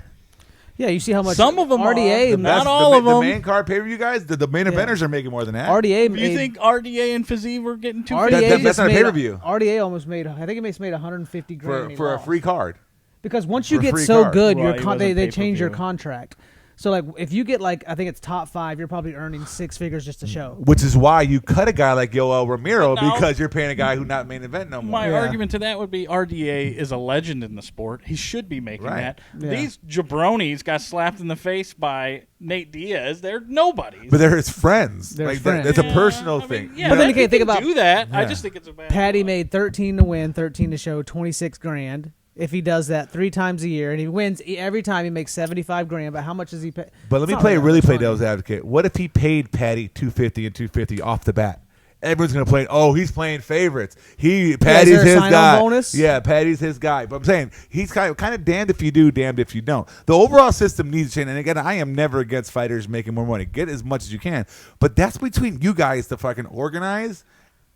Yeah, you see how much Some of them RDA. are. Not all of the them. main card pay-per-view guys, the main eventers are making more than that. RDA. Do you think RDA and Fizzy were getting $250? RDA that's not a made pay-per-view. RDA almost made. I think it made $150,000 for a free card. Because once for you a get free so card. good, Right, it wasn't they change your pay-per-view. contract. So like if you get I think it's top 5, you're probably earning 6 figures just to show. Which is why you cut a guy like Yoel Ramiro, But now- because you're paying a guy who's not main event no more. My Yeah. argument to that would be RDA is a legend in the sport. He should be making Right. that. Yeah. These jabronis got slapped in the face by Nate Diaz. They're nobodies. But they're his friends. They're like his friends. That's a Yeah, personal I mean, thing. Yeah, But then that- you can't think can about- do that. I Yeah. just think it's a bad. Patty made 13 to win, 13 to show, 26 grand. if he does that 3 times a year and he wins every time, he makes $75,000. But how much does he pay? But let me play devil's advocate. What if he paid Patty $250 and $250 off the bat? Everyone's gonna play. Oh, he's playing favorites. Patty's his guy. Bonus? Yeah, Patty's his guy. But I'm saying he's kind of damned if you do, damned if you don't. The overall system needs to change. And again, I am never against fighters making more money. Get as much as you can. But that's between you guys to fucking organize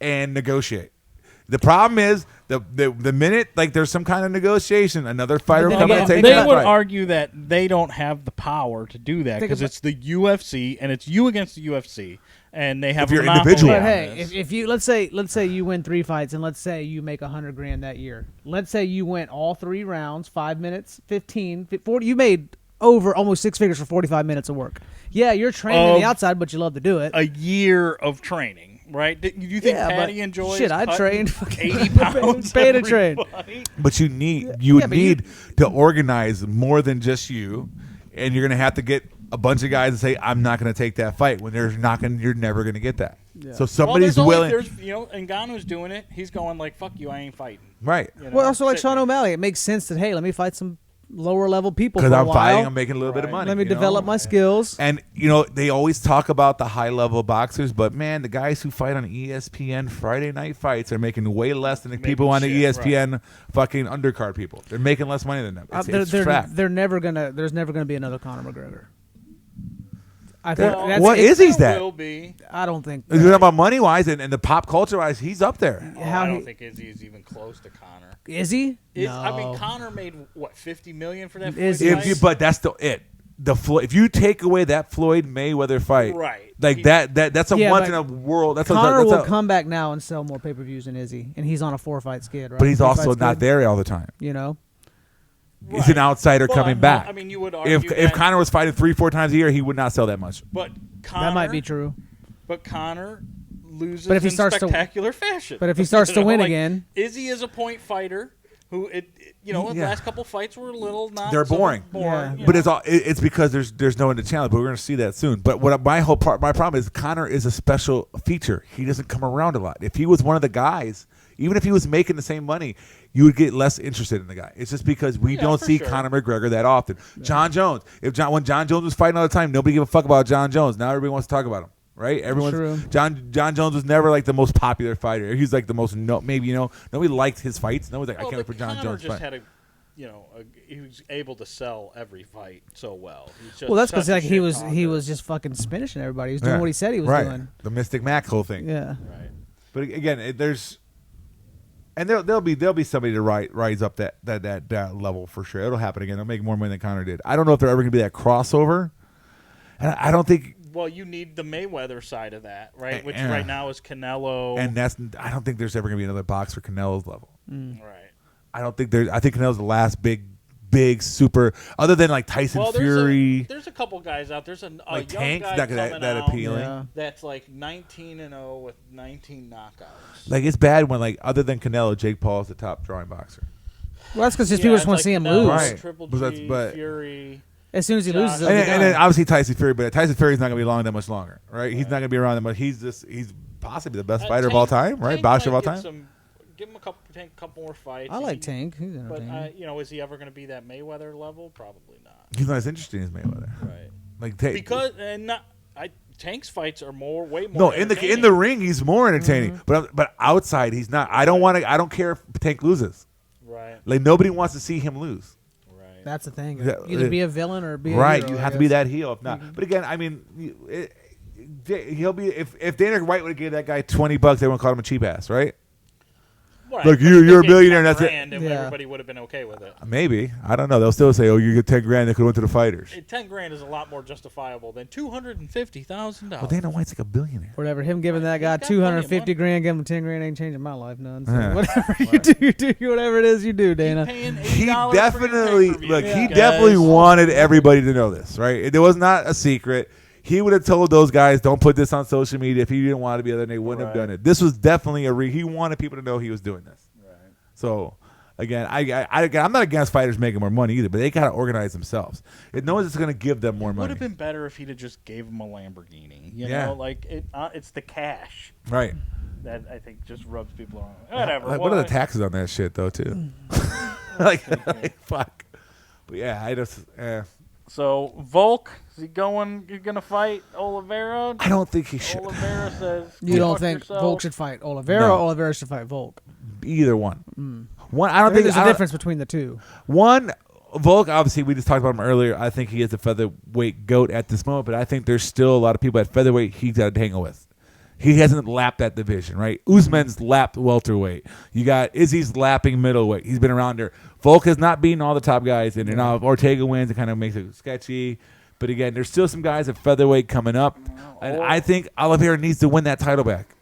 and negotiate. The problem is the minute like there's some kind of negotiation, another fighter will come and take they that would fight. argue that they don't have the power to do that because it's the UFC and it's you against the UFC, and they have If you're a monopoly individual. But on hey, this. if you let's say you win 3 fights and let's say you make $100,000 that year. Let's say you went all 3 rounds, 5 minutes, 15, 40. You made over almost 6 figures for 45 minutes of work. Yeah, you're training on the outside, but you love to do it. A year of training. Right? Do you think Patty enjoys shit, I trained 80 pounds pay to every train. fight? But you would need to organize more than just you, and you're going to have to get a bunch of guys to say, "I'm not going to take that fight." When you're never going to get that. Yeah. So somebody's willing. Ngannou's doing it. He's going like, "Fuck you, I ain't fighting." Right. Well, also like Sean O'Malley, it makes sense that hey, let me fight some lower level people because for a I'm while. fighting, I'm making a little bit of money. Let me develop my skills. And they always talk about the high level boxers, but man, the guys who fight on ESPN Friday night fights are making way less than the people on the ESPN fucking undercard people. They're making less money than them. It's fact. There's never gonna be another Conor McGregor. I think what is he that? Will be. I don't think. Is it about money wise and the pop culture wise? He's up there. I don't think Izzy is even close to Conor. Is he? No. I mean, Conor made what $50 million for that. But that's it. If you take away that Floyd Mayweather fight, right? Like that's a once in a world. Conor will come back now and sell more pay-per-views than Izzy, and he's on a 4-fight skid, right? But he's also not there all the time. Right. He's an outsider coming back. I mean, you would argue if Conor was fighting 3-4 times a year, he would not sell that much. But Conor, that might be true. But Conor loses in spectacular fashion. But if he starts to win again, Izzy is a point fighter. Who the last couple fights were a little not. They're boring. Yeah. But it's because there's no one to challenge. But we're going to see that soon. But my problem is Conor is a special feature. He doesn't come around a lot. If he was one of the guys, even if he was making the same money, you would get less interested in the guy. It's just because we don't see Conor McGregor that often. Yeah. John Jones. When John Jones was fighting all the time, nobody gave a fuck about John Jones. Now everybody wants to talk about him. Right, John Jones was never like the most popular fighter. He's like the most nobody liked his fights. Nobody's like I can't wait for John Jones. Just had he was able to sell every fight so well. That's because he was just fucking finishing everybody. He was doing what he said he was doing. The Mystic Mac whole thing. Yeah. Right. But again, there'll be somebody to rise up that level for sure. It'll happen again. They'll make more money than Conor did. I don't know if they're ever going to be that crossover, and I don't think. Well, you need the Mayweather side of that, right? Which right now is Canelo. And I don't think there's ever going to be another boxer Canelo's level. Right. I don't think I think Canelo's the last big super, other than like Tyson Fury. There's a couple guys out. There's a like young Tanks guy that appealing. Yeah. That's like 19-0 with 19 knockouts. Like it's bad when like other than Canelo, Jake Paul is the top drawing boxer. Well, that's because people just want to see him lose. Right. Triple G, Fury. As soon as he loses, and then obviously Tyson Fury, but Tyson Fury's not going to be long that much longer, right? He's not going to be around that much. He's possibly the best fighter of all time, right? Boxer of all time. Give him a couple more fights. I like Tank. He's entertaining. But is he ever going to be that Mayweather level? Probably not. He's not as interesting as Mayweather, right? Like Tank's fights are way more. No, in the ring he's more entertaining, but outside he's not. I don't care if Tank loses. Right. Like nobody wants to see him lose. That's the thing. Either be a villain or be a hero, you have to be that heel. If not, but again, I mean, he'll be if Dana White would have gave that guy $20, they wouldn't call him a cheap ass, right? Right. Like you're a millionaire, and that's it. And everybody would have been okay with it. Maybe, I don't know. They'll still say, "Oh, you get $10,000." They could have went to the fighters. $10,000 is a lot more justifiable than $250,000. Well, Dana White's like a billionaire. Whatever. Him giving that guy $250,000, give him $10,000 ain't changing my life none. So whatever you do. Whatever it is you do, Dana. He definitely He definitely wanted everybody to know this, right? It was not a secret. He would have told those guys, "Don't put this on social media." If he didn't want to be there, they wouldn't have done it. This was definitely he wanted people to know he was doing this. Right. So, again, I'm not against fighters making more money either, but they got to organize themselves. No one's going to give them more money. It would have been better if he'd have just gave them a Lamborghini. You know, like it's the cash. Right. That I think just rubs people wrong. Whatever. What are the taxes on that shit though, too? like fuck. But yeah, I just. So Volk, is he going? You're gonna fight Oliveira? I don't think he should. Oliveira says You don't think yourself. Volk should fight Oliveira? No. Or Oliveira should fight Volk. Either one. One. I don't think there's a difference between the two. One. Volk, obviously, we just talked about him earlier. I think he is a featherweight GOAT at this moment, but I think there's still a lot of people at featherweight he's got to tangle with. He hasn't lapped that division, right? Usman's lapped welterweight. You got Izzy's lapping middleweight. He's been around there. Volk has not beaten all the top guys, and now if Ortega wins, it kind of makes it sketchy. But again, there's still some guys at featherweight coming up, and I think Oliveira needs to win that title back,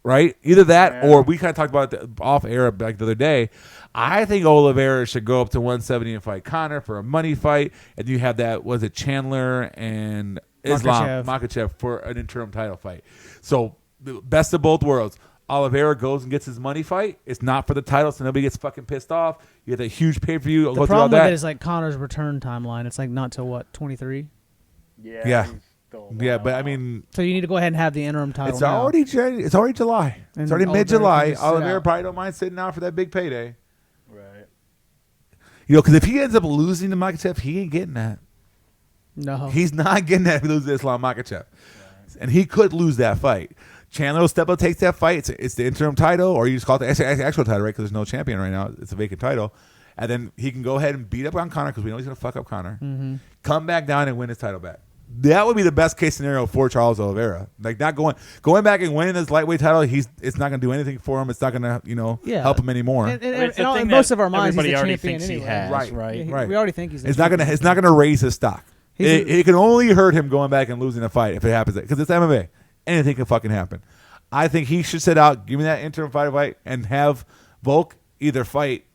right? Either that, or we kind of talked about it off air like the other day. I think Oliveira should go up to 170 and fight Conor for a money fight, and you have that, was it Chandler and Makhachev for an interim title fight. So the best of both worlds. Oliveira goes and gets his money fight. It's not for the title, so nobody gets fucking pissed off. You get that huge pay-per-view. The problem with it is like Conor's return timeline. It's like not till what, 23? Yeah. But I mean, so you need to go ahead and have the interim title. It's already July. It's already mid-July. Oliveira probably don't mind sitting out for that big payday. Right. Because if he ends up losing to Makhachev, he ain't getting that. No. He's not getting that if he loses to Islam Makhachev. Right. And he could lose that fight. Chandler will step up, takes that fight. It's the interim title, or you just call it the actual title, right? Because there's no champion right now. It's a vacant title. And then he can go ahead and beat up on Conor because we know he's going to fuck up Conor. Mm-hmm. Come back down and win his title back. That would be the best case scenario for Charles Oliveira. Like not going back and winning this lightweight title. It's not going to do anything for him. It's not going to help him anymore. And most of our minds, he's a champion anyway. He has, right. We already think he's. It's not going to raise his stock. It can only hurt him going back and losing a fight if it happens because it's MMA. Anything can fucking happen. I think he should sit out, give me that interim fight, and have Volk either fight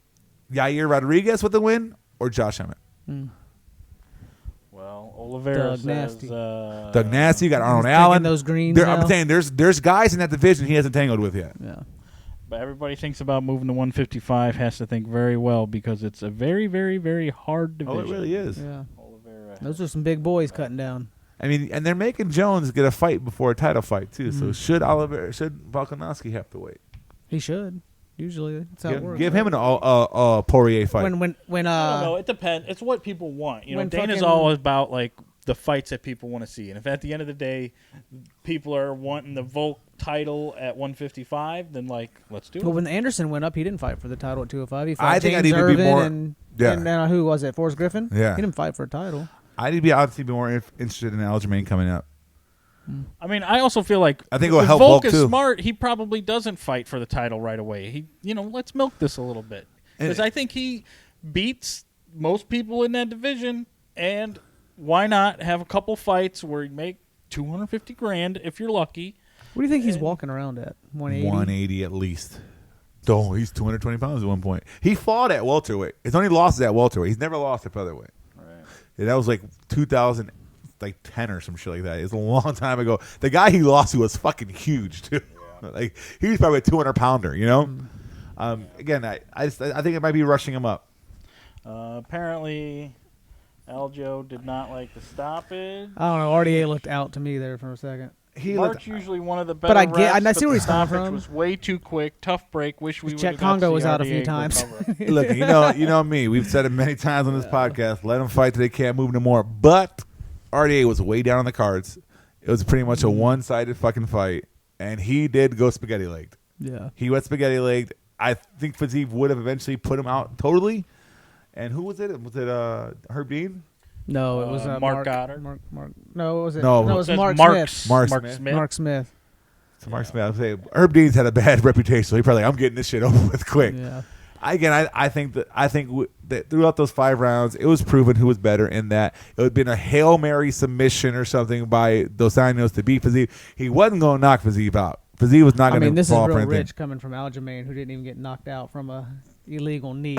Yair Rodriguez with the win or Josh Emmett. Well, Oliveira says Doug Nasty, you got Arnold Allen. Those greens. I'm saying there's guys in that division he hasn't tangled with yet. Yeah. But everybody thinks about moving to 155 has to think very well because it's a very, very, very hard division. Oh, it really is. Yeah. Those are some big boys cutting down. I mean, and they're making Jones get a fight before a title fight too. So should Volkanovski have to wait? He should. Usually, that's how it works. Give him an Poirier fight. When I don't know. It depends. It's what people want. You know, Dana's all about like the fights that people want to see, and if at the end of the day, people are wanting the Volk title at 155, then like let's do it. Well, when Anderson went up, he didn't fight for the title at 205. He fought I think James I need to Irvin be more. And who was it? Forrest Griffin. Yeah, he didn't fight for a title. I need to be obviously more interested in Aljamain coming up. I mean, I also feel like I think it will help Volk Volk is too. Smart. He probably doesn't fight for the title right away. Let's milk this a little bit because I think he beats most people in that division. And why not have a couple fights where you make $250,000 if you're lucky? What do you think he's walking around at? 180. 180 at least. Oh, he's 220 pounds at one point. He fought at welterweight. His only loss is at welterweight. He's never lost at featherweight. Right. Yeah, that was like 2010 or some shit like that. It was a long time ago. The guy he lost to was fucking huge too. Yeah. Like he was probably a 200-pounder. You know. Again, I think it might be rushing him up. Apparently, Aljo did not like the stoppage. I don't know. RDA looked out to me there for a second. Mark's usually one of the better. But I see where he's coming from. From. Was way too quick. Tough break. Wish we would have Chet Congo was out a few times. Look, you know me. We've said it many times on this podcast. Let them fight till they can't move no more. But RDA was way down on the cards. It was pretty much a one-sided fucking fight, and he did go spaghetti-legged. Yeah, he went spaghetti-legged. I think Fiziev would have eventually put him out totally. And who was it? Was it Herb Dean? No, it was Mark Goddard. Mark. No, it was it? No, it was Mark Smith. Mark Smith. Mark Smith. So Mark Smith. I would say Herb Dean's had a bad reputation, so he probably I'm getting this shit over with quick. Yeah. I think that throughout those 5 rounds, it was proven who was better in that it would have been a Hail Mary submission or something by Dos Anjos to beat Fiziev. He wasn't going to knock Fiziev out. Fiziev was not going to fall for anything. I mean, this is real rich coming from Aljamain, who didn't even get knocked out from a illegal knee.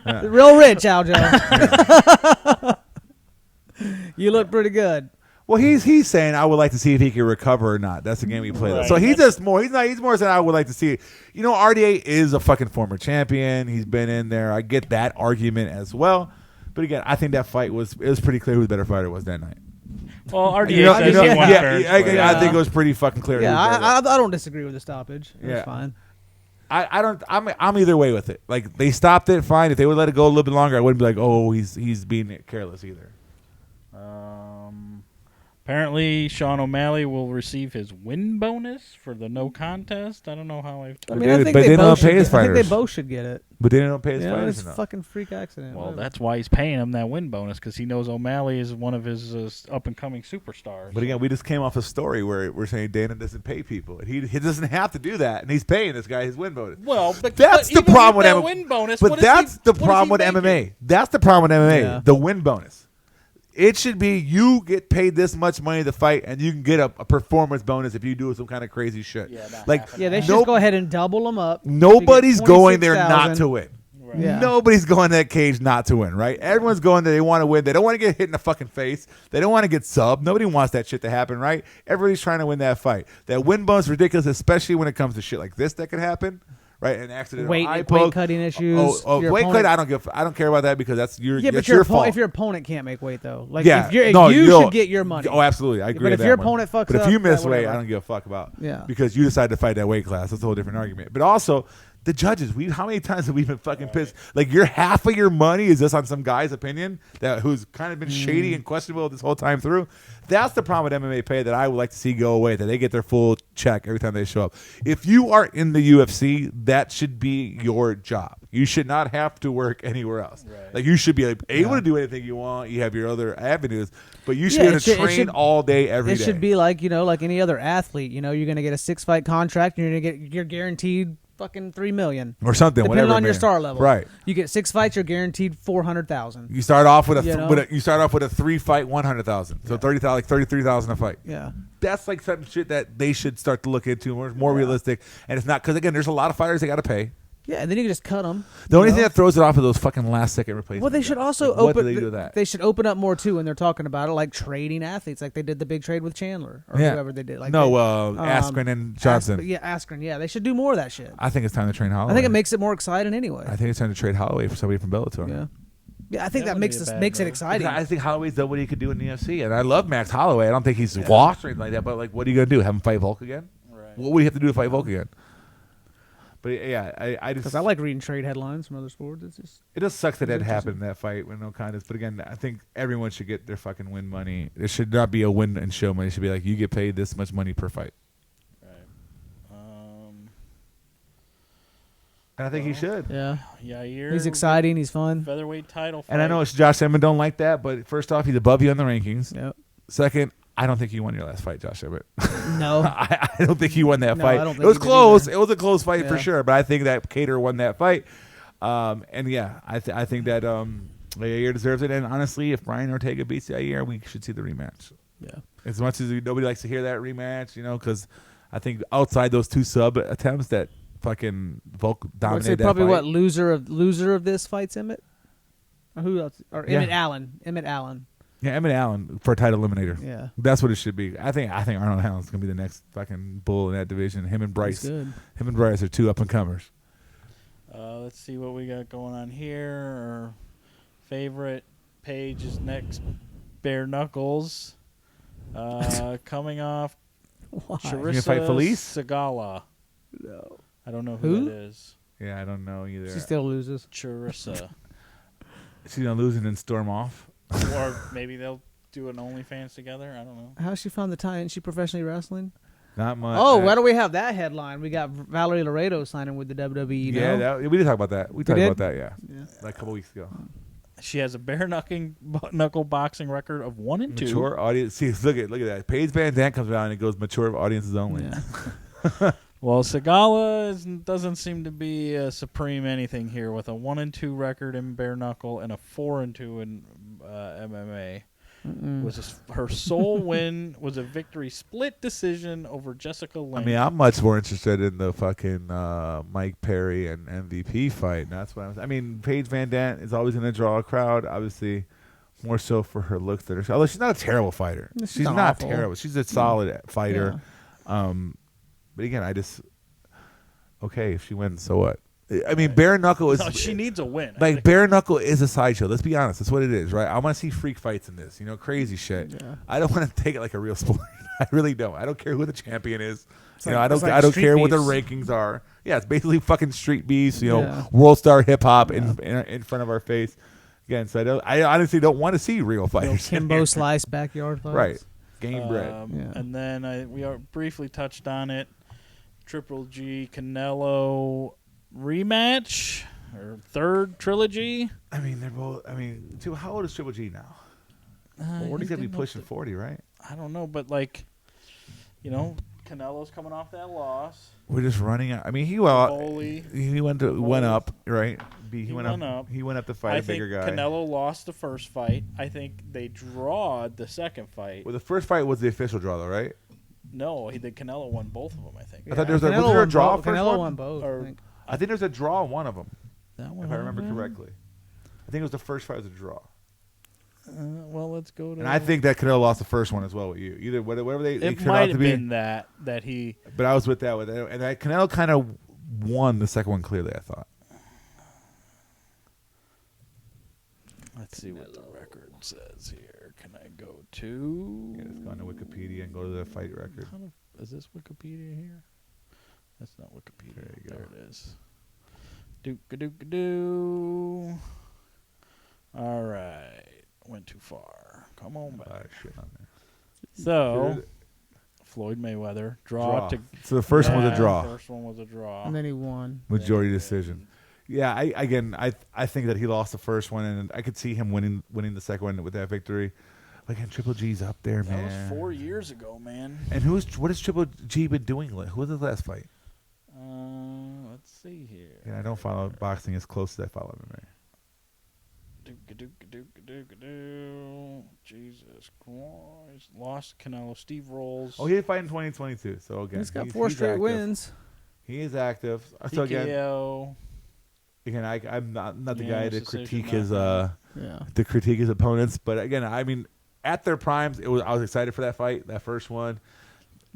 Yeah. Real rich, Aljo. You look pretty good. Well, he's saying I would like to see if he can recover or not. That's the game we play. Right. So he's more saying I would like to see. You know, RDA is a fucking former champion. He's been in there. I get that argument as well. But again, I think that fight was pretty clear who the better fighter was that night. Well, RDA says he won I think it was pretty fucking clear. Yeah, I don't disagree with the stoppage. It was fine. I'm either way with it. Like they stopped it, fine. If they would let it go a little bit longer, I wouldn't be like, oh, he's being careless either. Apparently, Sean O'Malley will receive his win bonus for the no contest. I don't know how I. I mean, I think they both should get it. But they don't pay his fighters. It's a fucking freak accident. Well, that's why he's paying him that win bonus because he knows O'Malley is one of his up and coming superstars. But again, we just came off a story where we're saying Dana doesn't pay people, and he doesn't have to do that, and he's paying this guy his win bonus. Well, but that's the problem with MMA. Win bonus, but that's the problem with MMA. That's the problem with MMA. The win bonus. It should be you get paid this much money to fight, and you can get a performance bonus if you do some kind of crazy shit. They should just go ahead and double them up. Nobody's going there not to win. Right. Yeah. Nobody's going to that cage not to win, right? Everyone's going there. They want to win. They don't want to get hit in the fucking face. They don't want to get subbed. Nobody wants that shit to happen, right? Everybody's trying to win that fight. That win bonus is ridiculous, especially when it comes to shit like this that could happen. Right, an accident, weight cutting issues. Weight cut. I don't care about that because that's your fault. If your opponent can't make weight though, like you should get your money. Oh, absolutely, I agree. But if your opponent fucks up, but if you miss weight, I don't give a fuck about. Yeah, because you decided to fight that weight class. That's a whole different argument. But also the judges. How many times have we been fucking pissed? Like half of your money is just on some guy's opinion who's kind of been shady and questionable this whole time through. That's the problem with MMA pay that I would like to see go away, that they get their full check every time they show up. If you are in the UFC, that should be your job. You should not have to work anywhere else. Right. Like you should be able to do anything you want. You have your other avenues, but you should be able to train all day, every day. It should be like like any other athlete. You're going to get a 6-fight contract, and you're guaranteed fucking $3 million or something, depending on your star level. Right. You get 6 fights, you're guaranteed $400,000. You start off with a 3-fight $100,000, so 30,000, like 33,000 a fight. Yeah, that's like some shit that they should start to look into more realistic. And it's not because again, there's a lot of fighters they got to pay. Yeah, and then you can just cut them. The only thing that throws it off are those fucking last-second replacements. Well, they should also open. What do they do that? They should open up more too when they're talking about it, like trading athletes, like they did the big trade with Chandler or whoever they did. Like Askren and Johnson. Askren. Yeah, they should do more of that shit. I think it's time to train Holloway. I think it makes it more exciting anyway. I think it's time to trade Holloway for somebody from Bellator. Yeah. Yeah, I think that makes it exciting. I think Holloway's done what he could do in the UFC, and I love Max Holloway. I don't think he's washed or anything like that. But like, what are you gonna do? Have him fight Volk again? Right. What would he have to do to fight Volk again? But yeah, I just because I like reading trade headlines from other sports. It just sucks that happened in that fight with no contest. But again, I think everyone should get their fucking win money. It should not be a win and show money. It should be like you get paid this much money per fight. Right. And I think he should. Yeah. Yair. He's exciting. He's fun. Featherweight title fight. And I know it's Josh Emmett don't like that, but first off, he's above you on the rankings. Yep. Second, I don't think you won your last fight, Josh Emmett. No. I don't think you won that fight. I don't think it was close. Either. It was a close fight for sure, but I think that Cater won that fight. And yeah, I think that Yair deserves it. And honestly, if Brian Ortega beats Yair, we should see the rematch. Yeah. As much as nobody likes to hear that rematch, because I think outside those two sub attempts that fucking Volk dominated that probably fight. What loser of this fights Emmett? Or who else? Or Emmett Allen. Yeah, Emmett Allen for a title eliminator. Yeah, that's what it should be. I think Arnold Allen's gonna be the next fucking bull in that division. Him and Bryce. Him and Bryce are two up and comers. Let's see what we got going on here. Our favorite page is next. Bare Knuckles, coming off. Why? You fight Felice Segala. No, I don't know who that is. Yeah, I don't know either. She still loses. Charissa. She's gonna lose and then storm off. Or maybe they'll do an OnlyFans together. I don't know. How's she found the tie? Isn't she professionally wrestling? Not much. Oh, why do we have that headline? We got Valerie Laredo signing with the WWE. Yeah, we did talk about that. We talked about that, yeah. Like a couple weeks ago. She has a bare knuckle boxing record of 1-2. Mature audience. See, look at that. Paige Van Dant comes around and it goes mature audiences only. Yeah. Well, Segala doesn't seem to be a supreme anything here with a 1-2 record in bare knuckle and a 4-2 in MMA. Her sole win was a victory split decision over Jessica Lange. I mean, I'm much more interested in the fucking Mike Perry and MVP fight. And that's what I mean, Paige Van Dant is always going to draw a crowd, obviously, more so for her looks than her. Although she's not a terrible fighter. She's not terrible. She's a solid fighter. Yeah. But again, if she wins, so what? I mean, bare knuckle is. No, she needs a win. Like bare knuckle is a sideshow. Let's be honest. That's what it is, right? I want to see freak fights in this. Crazy shit. Yeah. I don't want to take it like a real sport. I really don't. I don't care who the champion is. I don't care what the rankings are. Yeah, it's basically fucking Street Beast, Yeah. world star hip hop in front of our face. Again, so I honestly don't want to see real fighters. Kimbo Slice backyard fights. Right. Game bread. Yeah. And then we briefly touched on it. Triple G Canelo rematch or third trilogy. I mean, they're both. I mean, how old is Triple G now? 40. He's gonna be pushing 40, right? I don't know, but Canelo's coming off that loss. We're just running out. I mean, he went up, right? He went up. He went up to fight a bigger guy. Canelo lost the first fight. I think they drawed the second fight. Well, the first fight was the official draw, though, right? No, Canelo won both of them. I think. I thought was there a draw first Canelo one? won both. I think there's a draw on one of them, That one, if I remember correctly. I think it was the first fight was a draw. Well, let's go to. And I think that Canelo lost the first one as well with you. Either whatever they it turned might out to have be. been that he. But I was with that and Canelo kind of won the second one clearly. I thought. Let's see what the record says here. Can I go to? Yeah, let's go on to Wikipedia and go to the fight record. Is this Wikipedia here? That's not Wikipedia. There you go. There it is. Doo. All right. Went too far. Come on back. Shit on there. So, Floyd Mayweather draw. So the first one was a draw. First one was a draw. And then he won. Majority decision. Yeah, I think that he lost the first one, and I could see him winning the second one with that victory. Again, Triple G's up there, man. That was 4 years ago, man. And what has Triple G been doing? Who was his last fight? Let's see here. Yeah, I don't follow boxing as close as I follow MMA. Jesus Christ. Lost Canelo. Steve Rolls. Oh, he did fight in 2022. So again, He's got 4 straight active. wins. He is active. TKO. So again, I'm not the guy to critique his Yeah. to critique his opponents, but again, I mean, at their primes, I was excited for that fight, that first one.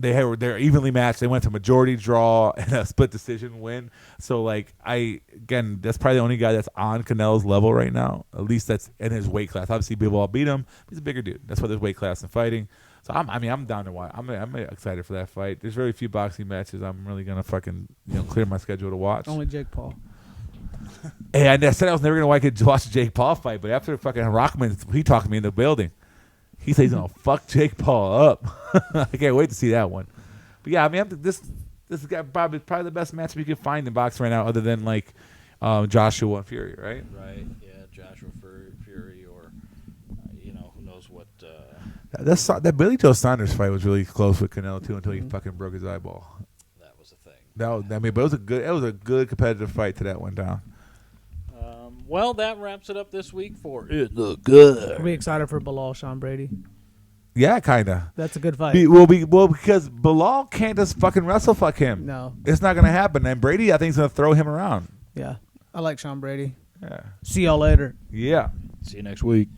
They're evenly matched. They went to majority draw and a split decision win. So that's probably the only guy that's on Canelo's level right now. At least that's in his weight class. Obviously, people all beat him. He's a bigger dude. That's why there's weight class in fighting. So I'm down to watch. I'm excited for that fight. There's very few boxing matches I'm really gonna fucking clear my schedule to watch. Only Jake Paul. Hey, I said I was never gonna watch a Jake Paul fight, but after fucking Rockman, he talked to me in the building. He said he's gonna fuck Jake Paul up. I can't wait to see that one. But yeah, I mean, this is probably the best match we can find in boxing right now, other than Joshua and Fury, right? Right. Yeah, Joshua Fury, or who knows what. That Billy Joe Saunders fight was really close with Canelo too, until he fucking broke his eyeball. That was a thing. But it was a good competitive fight till that went down. Well, that wraps it up this week for It Look Good. Are we excited for Bilal Sean Brady? Yeah, kinda. That's a good fight. Because Bilal can't just fucking wrestle fuck him. No. It's not gonna happen. And Brady, I think, is gonna throw him around. Yeah. I like Sean Brady. Yeah. See y'all later. Yeah. See you next week.